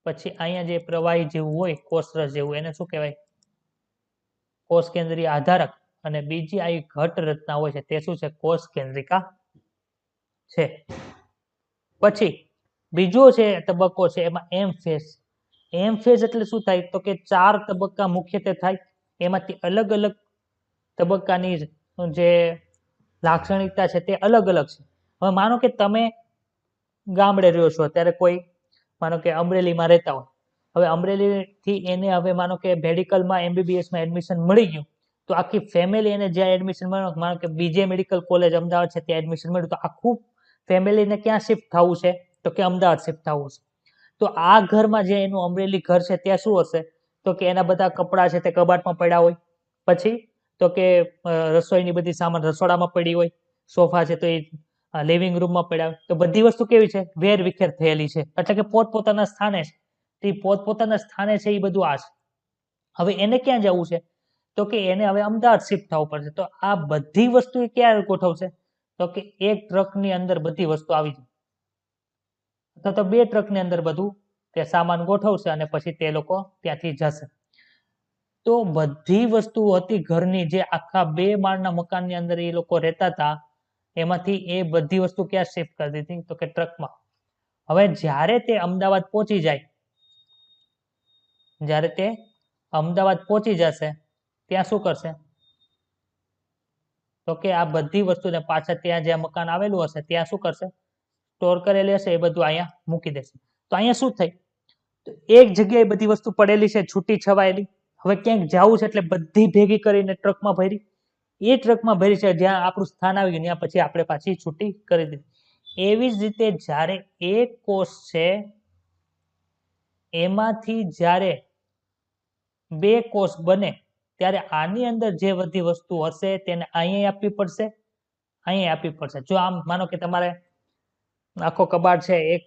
પછી અહીંયા જે પ્રવાહી જેવું હોય કોષરસ જેવું એને શું કહેવાય? કોષ કેન્દ્રીય આધારક. અને બીજી આવી ઘટ રચના હોય છે તે શું છે? કોષ કેન્દ્રિકા છે. પછી બીજો છે તબક્કો છે એમાં એમ ફેઝ. એમ ફેઝ એટલે શું થાય? તો કે 4 તબક્કા મુખ્યત્વે થાય, એમાંથી અલગ અલગ તબક્કાની જે લાક્ષણિકતા છે તે અલગ અલગ છે. હવે માનો કે તમે ગામડે રહ્યો છો, ત્યારે કોઈ માનો કે અમરેલીમાં રહેતા હોય. હવે અમરેલી થી એને હવે માનો કે મેડિકલમાં MBBS માં એડમિશન મળી ગયું, તો આખી ફેમિલી એને જ્યાં એડમિશન મળ્યું, માનો કે બીજે મેડિકલ કોલેજ અમદાવાદ છે ત્યાં એડમિશન મળ્યું, તો આખું ફેમિલીને ક્યાં શિફ્ટ થવું છે? તો કે અમદાવાદ શિફ્ટ થવું છે. તો આ ઘરમાં જે એનું અમરેલી ઘર છે ત્યાં શું હશે? તો કે એના બધા કપડા છે તે કબાટમાં પડ્યા હોય, પછી તો કે રસોઈની બધી સામાન રસોડામાં પડી હોય, સોફા છે તો એ લિવિંગ રૂમમાં પડ્યા હોય. તો બધી વસ્તુ કેવી છે? વેર વિખેર થયેલી છે, એટલે કે પોતપોતાના સ્થાને છે. તે પોતપોતાના સ્થાને છે એ બધું આ છે. હવે એને ક્યાં જવું છે? તો કે એને હવે અમદાવાદ શિફ્ટ થવું પડશે. તો આ બધી વસ્તુ એ ક્યાં ગોઠવશે? તો કે એક ટ્રકની અંદર બધી વસ્તુ આવી જાય, અથવા તો 2 ટ્રકની અંદર બધું તે સામાન ગોઠવશે અને પછી તે લોકો ત્યાંથી જશે. તો બધી વસ્તુ હતી ઘરની, જે આખા 2 માળના મકાનની અંદર એ લોકો રહેતા હતા, એમાંથી એ બધી વસ્તુ ક્યાં શિફ્ટ કરી દીધી? તો કે ટ્રકમાં. હવે જ્યારે તે અમદાવાદ પહોંચી જાય, જ્યારે તે અમદાવાદ પહોંચી જશે ત્યાં શું કરશે? તો કે આ બધી વસ્તુને પાછા ત્યાં જ્યાં મકાન આવેલું હશે ત્યાં શું કરશે? સ્ટોર કરેલી હશે એ બધું અહીંયા મૂકી દેશે. તો અહીંયા શું થાય? તો એક જગ્યાએ બધી વસ્તુ પડેલી છે છૂટી છવાયેલી. હવે ક્યાંક જવું છે એટલે બધી ભેગી કરીને ટ્રકમાં ભરી, એ ટ્રકમાં ભરી છે જ્યાં આપણું સ્થાન આવી ગયું ત્યાં પછી આપણે પાછી છૂટી કરી દીધી. એવી જ રીતે જ્યારે એક કોષ છે એમાંથી જ્યારે 2 કોષ બને ત્યારે આની અંદર જે બધી વસ્તુ હશે તેને અહીંયા આપવી પડશે, અહીંયા આપવી પડશે. જો આમ માનો કે તમારે આખો કબાટ છે એક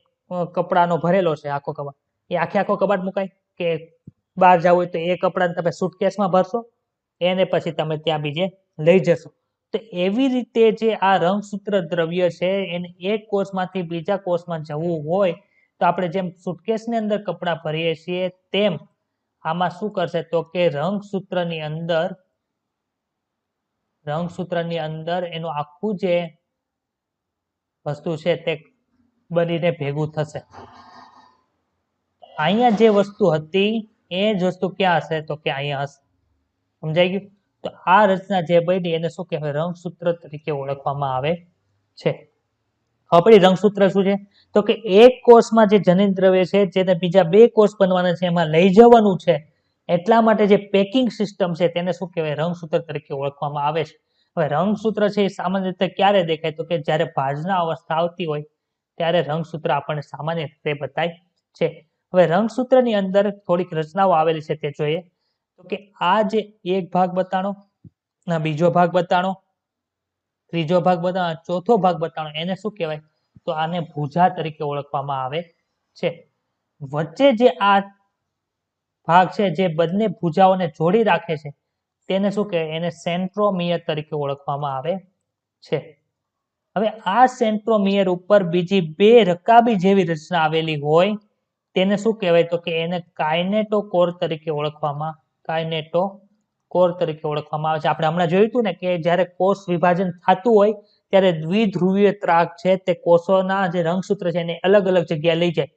કપડાનો ભરેલો છે, આખો કબાટ, એ આખો કબાટ મુકાય? કે બહાર જવું હોય તો એ કપડાને તમે સુટકેસમાં ભરશો, એને પછી તમે ત્યાં બીજે લઈ જશો. તો એવી રીતે જે આ રંગસૂત્ર દ્રવ્ય છે એને એક કોષમાંથી બીજા કોષમાં જવું હોય તો આપણે જેમ સુટકેસની અંદર કપડાં ભરીએ છીએ તેમ આમાં શું કરશે? તો કે રંગસૂત્રની અંદર એનું આખું જે વસ્તુ છે તે બનીને ભેગું થશે. અહીંયા જે વસ્તુ હતી એ જ વસ્તુ ક્યાં હશે? તો કે અહીંયા હશે. સમજાઈ ગયું? તો આ રચના જે બની એને શું કહેવાય? રંગસૂત્ર તરીકે ઓળખવામાં આવે છે. આપણી રંગસૂત્ર શું છે? તો કે એક કોષમાં જે જનીન દ્રવ્ય છે જેને બીજા 2 કોષ બનવાના છે એમાં લઈ જવાનું છે, એટલા માટે જે પેકિંગ સિસ્ટમ છે તેને શું કહેવાય? રંગસૂત્ર તરીકે ઓળખવામાં આવે છે. હવે રંગસૂત્ર છે એ સામાન્ય રીતે ક્યારે દેખાય? તો કે જ્યારે ભાજના અવસ્થા આવતી હોય ત્યારે રંગસૂત્ર આપણને સામાન્ય રીતે બતાય છે. હવે રંગસૂત્રની અંદર થોડીક રચનાઓ આવેલી છે તે જોઈએ. તો કે આ જે એક ભાગ બતાણો, બીજો ભાગ બતાણો, ત્રીજો ભાગ બતાણો, ચોથો ભાગ બતાણો, એને શું કહેવાય? તો આને ભુજા તરીકે ઓળખવામાં આવે છે. વચ્ચે જે આ ભાગ છે જે બંને ભુજાઓને જોડી રાખે છે તેને શું કહેવાય? એને સેન્ટ્રોમિયર તરીકે ઓળખવામાં આવે છે. હવે આ સેન્ટ્રોમિયર ઉપર બીજી બે રકાબી જેવી રચના આવેલી હોય તેને શું કહેવાય? તો કે એને કાઇનેટોકોર તરીકે ઓળખવામાં આવે છે. આપણે હમણાં જોયું હતું ને કે જ્યારે કોષ વિભાજન થતું હોય ત્યારે દ્વિધ્રુવીય ત્રાક છે તે કોષોના જે રંગસૂત્ર છે એને અલગ અલગ જગ્યાએ લઈ જાય.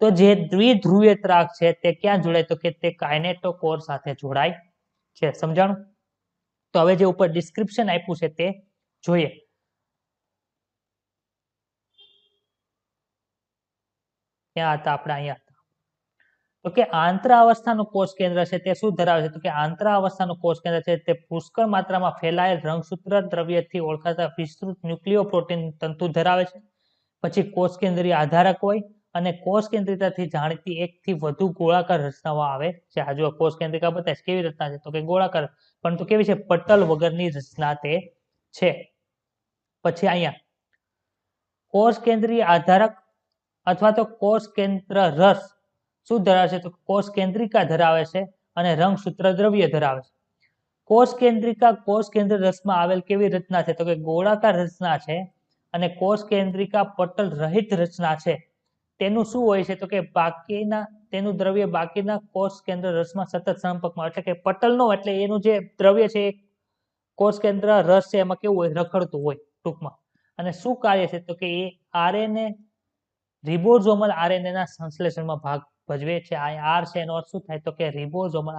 તો જે દ્વિધ્રુવીય ત્રાક છે તે ક્યાં જોડાય? તો કે તે કાઇનેટોકોર સાથે જોડાય છે. સમજાણું? તો હવે જે ઉપર ડિસ્ક્રિપ્શન આપ્યું છે તે જોઈએ. ક્યાં હતા આપણે? અહીંયા હતા. તો કે આંતરાવસ્થાનું કોષ કેન્દ્ર છે તે શું ધરાવે છે? તો કે આંતરાવસ્થાનું કોષ કેન્દ્ર છે તે પુષ્કળ માત્રામાં ફેલાયેલ રંગસૂત્ર દ્રવ્યથી ઓળખાતા વિસ્તૃત ન્યુક્લિયોપ્રોટીન તંતુ ધરાવે છે. પછી કોષ કેન્દ્રીય આધારક હોય અને કોષ કેન્દ્રિતાથી જાણીતી એકથી વધુ ગોળાકાર રચનાઓ આવે છે. આ જો કોષ કેન્દ્રિકા બતાવે કેવી રચના છે? તો કે ગોળાકાર, પરંતુ કેવી છે? પટલ વગરની રચના તે છે. પછી અહીંયા કોષ કેન્દ્રીય આધારક અથવા તો કોષ કેન્દ્ર રસ શું ધરાવે છે? તો કોષ કેન્દ્રિકા ધરાવે છે અને રંગસૂત્ર દ્રવ્ય ધરાવે છે. કોષ કેન્દ્રિકા કોષ કેન્દ્ર રસમાં આવેલ કેવી રચના છે? તો કે ગોળાકાર રચના છે અને કોષ કેન્દ્રિકા પટલ રહિત રચના છે. તેનું શું હોય છે? તો કે તેનું દ્રવ્ય બાકીના કોષ કેન્દ્ર રસમાં સતત સંપર્કમાં, એટલે કે પટલ નો, એટલે એનું જે દ્રવ્ય છે કોષ કેન્દ્ર રસ છે એમાં કેવું હોય? રખડતું હોય ટૂંકમાં. અને શું કાર્ય છે? તો કે એ આરએનએ રિબોઝોમલ આરએનએ ના સંશ્લેષણમાં ભાગ ભજવે છે. આ આર છે એનો અર્થ શું થાય? તો કે રિબોઝોમલ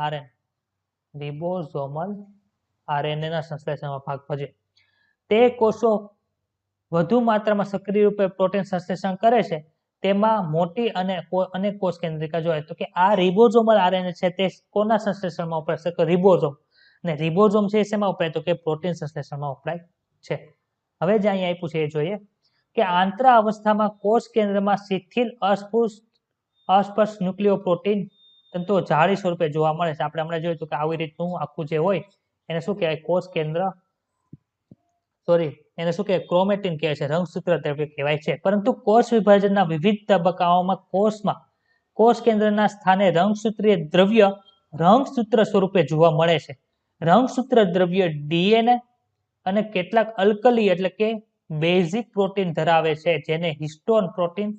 આરએનએ ના સંશ્લેષણમાં ભાગ ભજવે. તે કોષો વધુ માત્રામાં સક્રિય રૂપે પ્રોટીન સંશ્લેષણ કરે છે તેમાં મોટી અને અનેક કોષ કેન્દ્રિકા જોડાય. તો કે આ રિબોઝોમલ આરએનએ છે તે કોના સંશ્લેષણમાં વપરાય છે? તો રિબોઝોમ. અને રિબોઝોમ છે એ શેમાં વપરાય? તો કે પ્રોટીન સંશ્લેષણમાં વપરાય છે. હવે જે અહીંયા આપ્યું છે એ જોઈએ કે આંતરા અવસ્થામાં કોષ કેન્દ્રમાં શિથિલ અસ્પષ્ટ ન્યુક્લિયોપ્રોટીન તંતુઓ જાળી સ્વરૂપે જોવા મળે છે. આપણે હમણાં જોયું હતું કે આવી રીતનું આખું જે હોય એને શું કહેવાય? કોષ કેન્દ્ર, એને શું કહેવાય? ક્રોમેટિન કહેવાય છે, રંગસૂત્ર દ્રવ્ય કહેવાય છે. પરંતુ કોષ વિભાજનના વિવિધ તબક્કાઓમાં કોષ કેન્દ્રના સ્થાને રંગસૂત્રીય દ્રવ્ય રંગસૂત્ર સ્વરૂપે જોવા મળે છે. રંગસૂત્ર દ્રવ્ય ડીએનએ અને કેટલાક અલ્કલી એટલે કે બેઝિક પ્રોટીન ધરાવે છે જેને હિસ્ટોન પ્રોટીન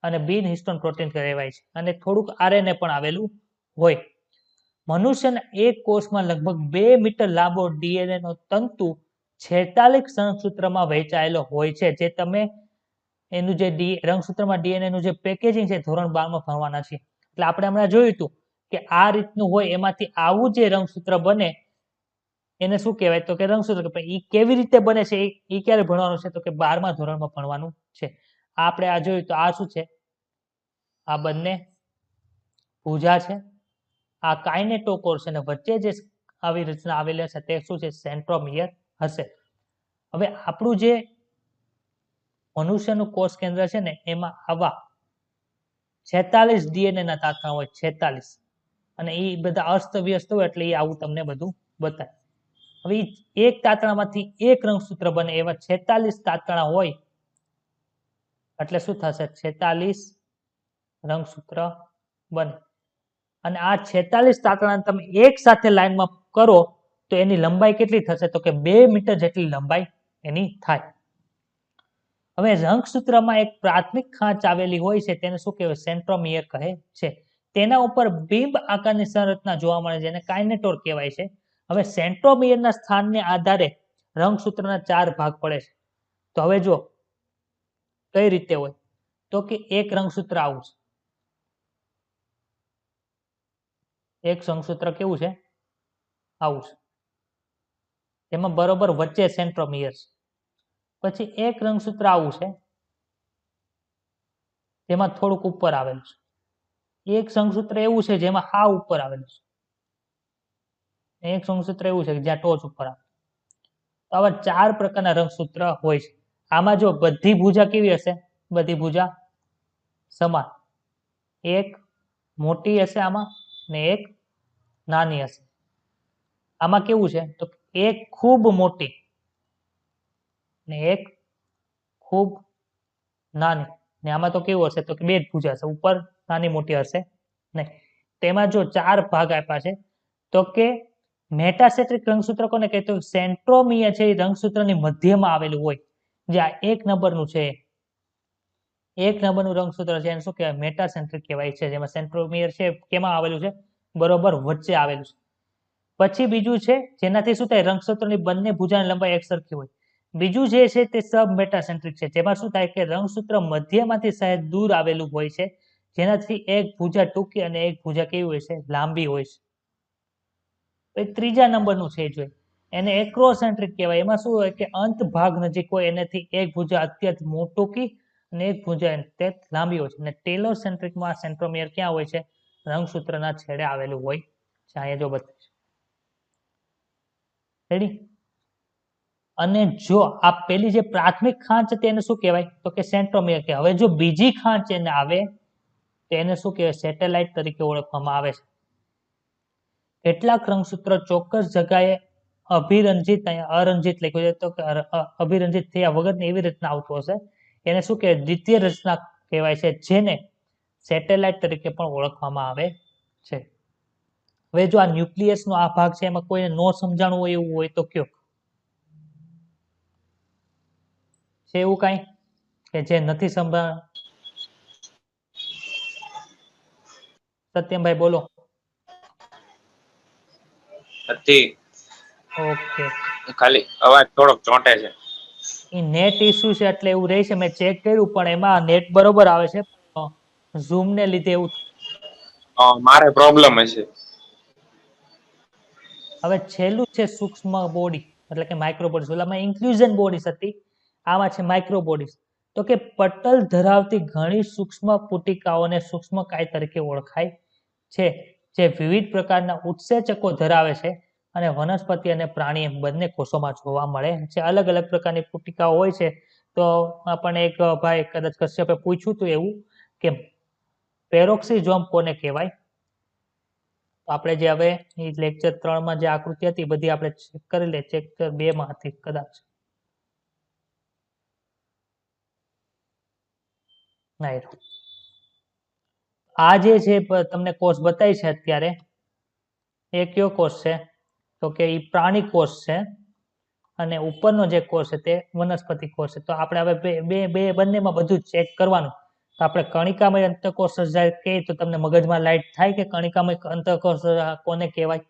અને બિન હિસ્ટોન પ્રોટીન કહેવાય છે. અને થોડુંક આરએનએ પણ આવેલું હોય. મનુષ્યના એક કોષમાં લગભગ 2 મીટર લાંબો ડીએનએ નો તંતુ 46 રંગસૂત્રમાં વહેંચાયેલો હોય છે. જે તમે એનું જે રંગસૂત્રમાં ડીએનએ નું જે પેકેજિંગ છે ધોરણ 12 માં ભણવાના છે. એટલે આપણે હમણાં જોયું હતું કે આ રીતનું હોય એમાંથી આવું જે રંગસૂત્ર બને એને શું કહેવાય? તો કે રંગસૂત્ર. એ કેવી રીતે બને છે એ ક્યારે ભણવાનું છે? તો કે 12મા ધોરણમાં ભણવાનું છે. આપણે આ જોયું તો આ શું છે? આ બંને ભુજા છે, આ કાઇનેટોકોર છે અને વચ્ચે જે આવી રચના આવેલી છે તે શું છે? સેન્ટ્રોમિયર હશે. હવે આપણું જે મનુષ્યનું કોષ કેન્દ્ર છે ને એમાં આવા 46 ડીએનએ ના તાંતણા હોય, 46, અને એ બધા અસ્તવ્યસ્ત હોય એટલે એ આવું તમને બધું બતાવે. હવે એક તાંતણામાંથી એક રંગસૂત્ર બને એવા 46 તાંતણા હોય એટલે શું થશે? 46 રંગસૂત્ર બને. અને આ 46 તાંતણા તમે એક સાથે લાઈનમાં કરો તો એની લંબાઈ કેટલી થશે? તો કે 2 મીટર જેટલી લંબાઈ એની થાય. હવે રંગસૂત્રમાં એક પ્રાથમિક ખાંચ આવેલી હોય છે તેને શું કહેવાય? સેન્ટ્રોમિયર કહે છે. તેના ઉપર બિંબ આકારની સંરચના જોવા મળે છે જેને કાઇનેટોર કહેવાય છે. હવે સેન્ટ્રોમિયરના સ્થાનને આધારે રંગસૂત્રના 4 ભાગ પડે છે. તો હવે જો કઈ રીતે હોય? તો કે એક રંગસૂત્ર આવું છે. એક રંગસૂત્ર કેવું છે? આવું છે. એમાં બરોબર વચ્ચે સેન્ટ્રોમિયર છે. પછી એક રંગસૂત્ર આવું છે જેમાં થોડુંક ઉપર આવેલું છે. એક રંગસૂત્ર એવું છે જેમાં આ ઉપર આવેલું છે. એક રંગસૂત્ર એવું છે જ્યાં ટોચ ઉપર આવે. તો આવા 4 પ્રકારના રંગસૂત્ર હોય છે. આમાં જો બધી ભુજા કેવી હશે? બધી ભુજા સમાન, એક મોટી હશે આમાં ને એક નાની હશે. આમાં કેવું છે તો એક ખૂબ મોટી ને એક ખૂબ નાની, ને આમાં તો કેવું હશે તો કે બે જ ભુજા હશે, ઉપર નાની મોટી હશે નહીં. તેમાં જો 4 ભાગ આપ્યા છે તો કે મેટાસેન્ટ્રિક રંગસૂત્ર કોને કહે તો સેન્ટ્રોમિયર છે એ રંગસૂત્રની મધ્યમાં આવેલું હોય. જે આ 1 નંબરનું છે, 1 નંબરનું રંગસૂત્ર છે એને શું કહેવાય મેટાસેન્ટ્રિક કહેવાય છે, જેમાં સેન્ટ્રોમિયર છે કેમાં આવેલું છે બરોબર વચ્ચે આવેલું છે. પછી બીજું છે જેનાથી શું થાય રંગસૂત્રની બંને ભુજાની લંબાઈ એકસરખી હોય. બીજું જે છે તે સબ મેટાસેન્ટ્રિક છે, જેમાં શું થાય કે રંગસૂત્ર મધ્યમાંથી સહેજ દૂર આવેલું હોય છે, જેનાથી એક ભુજા ટૂંકી અને એક ભુજા કેવી હોય છે લાંબી હોય છે. ત્રીજા નંબરનું છે જોઈએ એને એક્રોસેન્ટ્રિક કહેવાય. એમાં શું હોય કે અંત ભાગ નજીક હોય એનાથી એક ભુજા અત્યંત ટૂંકી અને એક ભુજા અત્યંત લાંબી હોય છે. અને ટેલર સેન્ટ્રિકમાં સેન્ટ્રોમિયર ક્યાં હોય છે રંગસૂત્રના છેડે આવેલું હોય છે. અહીંયા જો બતાવીશ રેડી. અને જો આ પેલી જે પ્રાથમિક ખાંચ હતી એને શું કહેવાય તો કે સેન્ટ્રોમિયર કહેવાય. હવે જો બીજી ખાંચ એને આવે તો એને શું કહેવાય સેટેલાઇટ તરીકે ઓળખવામાં આવે છે. કેટલાક રંગસૂત્ર ચોક્કસ જગ્યાએ અભિરંજિત અરંજિત લખ્યું છે તો કે અભિરંજિત થયા વગર એવી રીતના આવતું હશે એને શું કહેવાય દ્વિતીય રચના કહેવાય છે, જેને સેટેલાઇટ તરીકે પણ ઓળખવામાં આવે છે. હવે જો આ ન્યુક્લિયસ નો આ ભાગ છે એમાં કોઈને નો સમજાણું હોય એવું હોય તો કયો છે એવું કઈ કે જે નથી સમજાણ? સત્યમભાઈ બોલો. નથી. ઓકે, ખાલી અવાજ થોડોક ચોંટે છે. એ નેટ ઇસ્યુ છે એટલે એવું રહેશે. મેં ચેક કર્યું પણ એમાં નેટ બરોબર આવે છે, ઝૂમ ને લીધે એવું. મારે પ્રોબ્લેમ હશે. હવે છેલ્લું છે સૂક્ષ્મ બોડી એટલે કે માઇક્રો બોડીઝ. ઓલામાં ઇન્ક્લુઝન બોડીઝ હતી, આમાં છે માઇક્રો બોડીઝ. તો કે પટલ ધરાવતી ઘણી સૂક્ષ્મ પુટિકાઓને સૂક્ષ્મકાય તરીકે ઓળખાય છે, જે વિવિધ પ્રકારના ઉત્સેચકો ધરાવે છે અને વનસ્પતિ અને પ્રાણી બંને કોષોમાં જોવા મળે છે. અલગ અલગ પ્રકારની પુટિકાઓ હોય છે. તો આપણને એક ભાઈ કદાચ કશ્યપે પૂછ્યું હતું એવું કે પેરોક્સિઝોમ કોને કહેવાય. આપણે જે હવે લેક્ચર 3 માં જે આકૃતિ હતી બધી આપણે ચેક કરી લે, ચેપ્ટર 2 માં હતી કદાચ. આ જે છે તમને કોષ બતાવી છે અત્યારે એ કયો કોષ છે તો કે એ પ્રાણી કોષ છે અને ઉપરનો જે કોષ છે તે વનસ્પતિ કોષ છે. તો આપણે હવે બંનેમાં બધું ચેક કરવાનું. તો આપણે કણિકામય અંતઃકોષ સર્જાય કહીએ તો તમને મગજમાં લાઈટ થાય કે કણિકામય અંતઃકોષ કોને કહેવાય.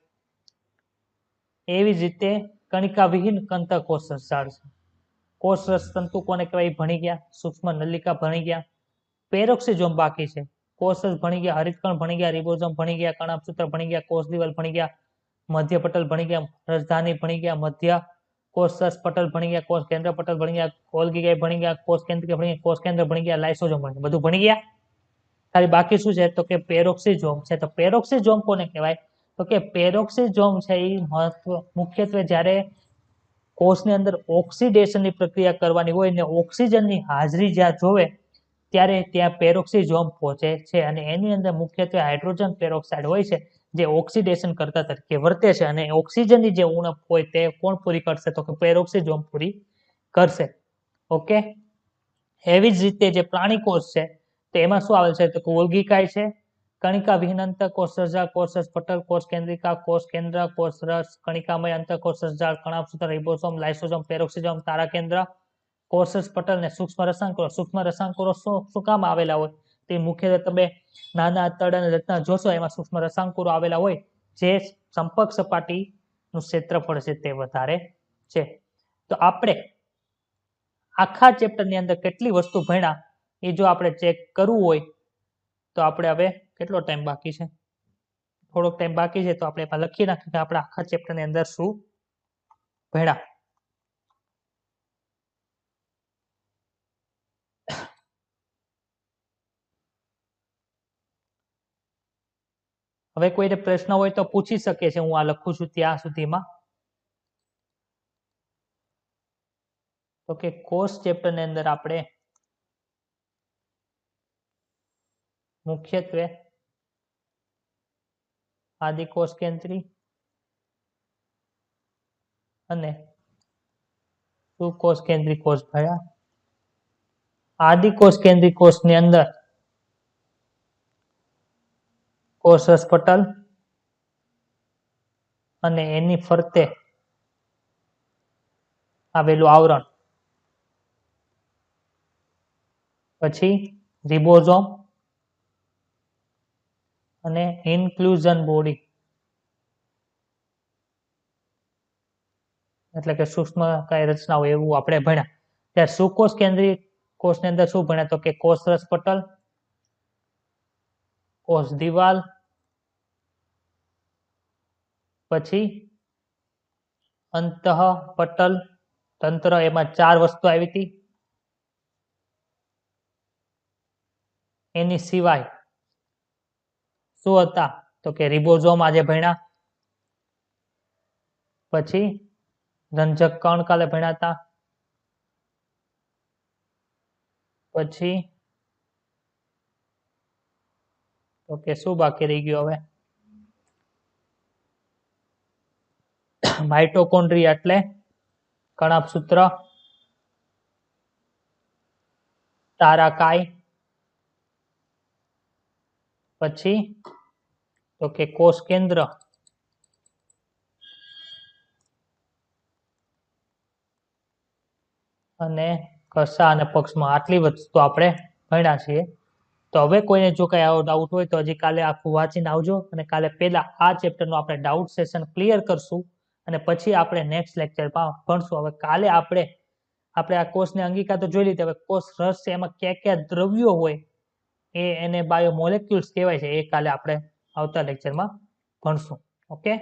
એવી જ રીતે કણિકા વિહીન અંતઃકોષ સર્જાળ છે. કોષ રસ તંતુ કોને કહેવાય ભણી ગયા, સૂક્ષ્મ નલિકા ભણી ગયા, પેરોક્સિઝોમ બાકી છે. કોષ ભણી ગયા, હરિતકણ ભણી ગયા, રિબોઝોમ ભણી ગયા, કણાભસૂત્ર ભણી ગયા, કોષ દિવાલ ભણી ગયા, મધ્ય પટલ ભણી ગયા, રાજધાની ભણી ગયા, મધ્ય કોષ પટલ ભણી ગયા, કોષ કેન્દ્ર પટલ ભણી ગયા, કોલ્ગી ભણી ગયા, કોષ કેન્દ્ર ભણી ગયા, કોષ કેન્દ્ર ભણી ગયા, લાઇસોઝોમ ભણી ગયા, બધું ભણી ગયા. ખાલી બાકી શું છે તો કે પેરોક્સિઝોમ છે. તો પેરોક્સિઝોમ કોને કહેવાય તો કે પેરોક્સિઝોમ છે એ મુખ્યત્વે જ્યારે કોષની અંદર ઓક્સિડેશનની પ્રક્રિયા કરવાની હોય ને ઓક્સિજનની હાજરી જ્યાં જોવે ત્યારે ત્યાં પેરોક્સિઝોમ પહોંચે છે અને એની અંદર મુખ્યત્વે હાઇડ્રોજન પેરોક્સાઇડ હોય છે જે ઓક્સિડેશન કરતા તરીકે વર્તે છે અને ઓક્સિજનની જે ઉણપ હોય તે કોણ પૂરી કરશે તો કે પેરોક્સિઝોમ પૂરી કરશે. ઓકે, એવી જ રીતે જે પ્રાણી કોષ છે તો એમાં શું આવે છે તો કે ઓલ્ગીકાય છે, કણિકા વિહીન અંતઃકોષ સર્જાળ, કોષ રસ પટલ, કોષ કેન્દ્રિકા, કોષ કેન્દ્ર, કોષ રસ, કણિકામય અંતઃકોષ સર્જાળ, કણાભસૂત્ર, રિબોસોમ, લાઇસોસોમ, પેરોક્સિઝોમ, તારા કેન્દ્ર, કોષ રસ પટલ ને સૂક્ષ્મ રસાંકોરો. સૂક્ષ્મ રસાંકોરો શું કામ આવેલા હોય તે મુખ્યત્વે તમે નાના આંતરડાની રચના જોશો એમાં સૂક્ષ્મ રસાંકોરો આવેલા હોય જે સંપર્ક સપાટીનું ક્ષેત્રફળ છે તે વધારે છે. તો આપણે આખા ચેપ્ટરની અંદર કેટલી વસ્તુ ભણ્યા એ જો આપણે ચેક કરવું હોય તો આપણે હવે કેટલો ટાઈમ બાકી છે, થોડોક ટાઈમ બાકી છે તો આપણે એમાં લખી નાખીએ કે આપણે આખા ચેપ્ટરની અંદર શું ભણ્યા. હવે કોઈને પ્રશ્ન હોય તો પૂછી શકે છે, હું આ લખું છું ત્યાં સુધીમાં. તો કે કોષ ચેપ્ટરની અંદર આપણે મુખ્યત્વે આદિકોષ કેન્દ્રી અને સુકોષ કેન્દ્રી કોષ ભર્યા. આદિકોષ કેન્દ્રી કોષની અંદર કોષરસ પટલ અને એની ફરતે આવેલું આવરણ, પછી રિબોઝોમ અને ઇન્ક્લુઝન બોડી એટલે કે સૂક્ષ્મ કઈ રચનાઓ એવું આપણે ભણ્યા. ત્યારે સુકોષ કેન્દ્રી કોષની અંદર શું ભણ્યા તો કે કોષરસ પટલ, કોષ દિવાલ, પછી અંતઃપટલ તંત્ર, એમાં 4 વસ્તુ આવી હતી. એની સિવાય શું હતા તો કે રિબોઝોમ આજે ભણ્યા, પછી રંજક કણ કાલે ભણ્યા હતા, પછી તો કે શું બાકી રહી ગયું હવે, માઇટોકોન્ડ્રિયા એટલે કણાભસૂત્ર, તારાકાય, પછી તો કે કોષ કેન્દ્ર અને કસા અને પક્ષમાં. આટલી વસ્તુ આપણે ભણ્યા છીએ. તો હવે કોઈને જો કઈ આવો ડાઉટ હોય તો હજી કાલે આખું વાંચીને આવજો, અને કાલે પહેલા આ ચેપ્ટરનું આપણે ડાઉટ સેશન ક્લિયર કરશું અને પછી આપણે નેક્સ્ટ લેક્ચરમાં ભણશું. હવે કાલે આપણે આ કોષની અંગિકા તો જોઈ લીધી, હવે કોષ રસ છે એમાં કયા કયા દ્રવ્યો હોય એને બાયોમોલેક્યુલ્સ કહેવાય છે, એ કાલે આપણે આવતા લેક્ચરમાં ભણશું. ઓકે.